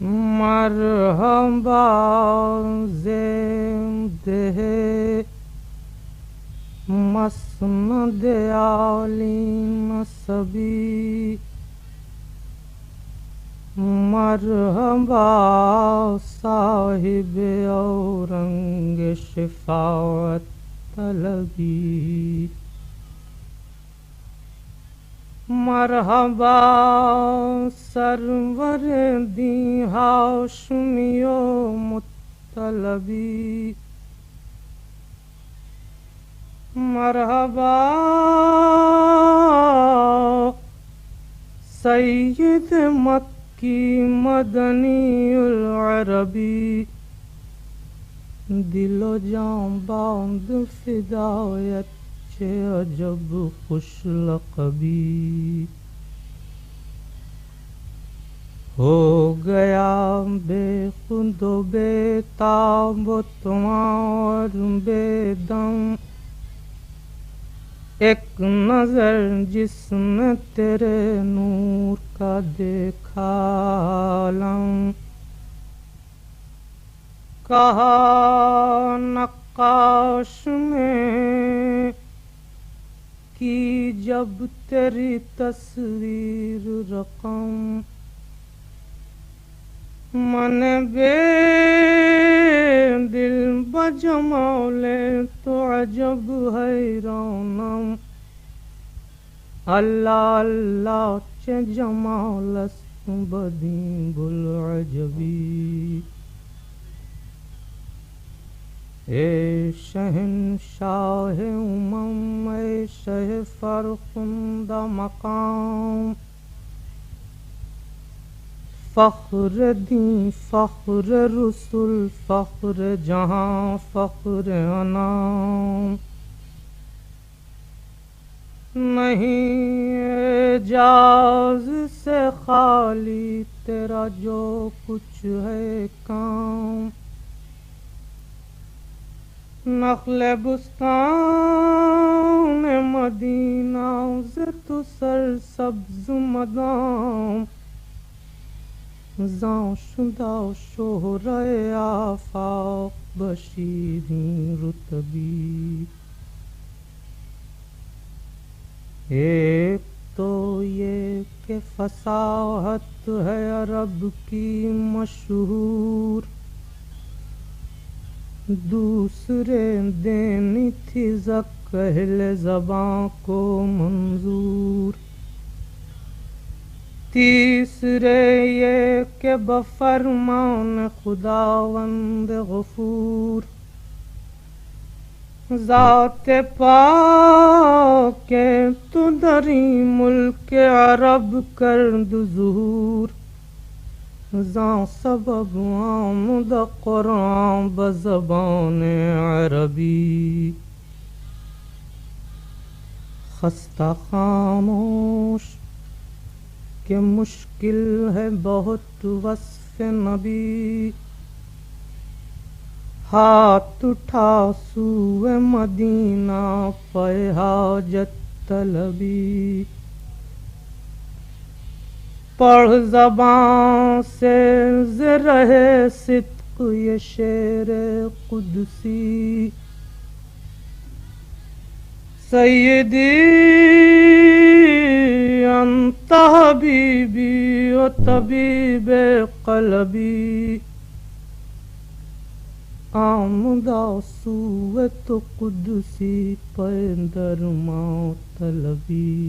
مرحبا زنده مسند عالی نسبی، مرحبا صاحب اورنگ شفاعت طلبی، مرحبا سرور دی ہاشمی و مطلبی، مرحبا سید مکی مدنی العربی، دل و جان باند فدایت چه عجب خوش لقبی، ہو گیا بے خود و بے تاب و تمہار بے دم، ایک نظر جس نے تیرے نور کا دیکھا عالم، کہا نقاش نے کی جب تیری تصویر رقم، من بے دل بجمال تو عجب حیرانم، اللہ اللہ چه جمال است بدین بوالعجبی، اے شہنشاہ امم، اے شہ فرخندہ مقام، فخر دین فخر رسول فخر جہاں فخر انام، نہیں اعجاز سے خالی تیرا جو کچھ ہے کام، نخل بستان مدینہ سے تو سر سبز مدام، زاں شدہ شہرۂ آفاق بشیریں رتبی، ایک تو یہ کہ فصاحت ہے عرب کی مشہور، دوسرے دینی تھی زک اہل زباں کو منظور، تیسرے یہ کہ بفرمان خداوند غفور، ذات پاک تو دری ملک عرب کرد ظہور، زاں سبب آمد قرآن بزبان عربی، خستہ خاموش کہ مشکل ہے بہت وصف نبی، ہاتھ اٹھا سوئے مدینہ پہ حاجت طلبی، پڑھ زبان سے زرہ صدق یہ شعر قدسی، سیدی انت حبیبی و طبیب قلبی، آمدہ سوئے تو قدسی پہ درما طلبی۔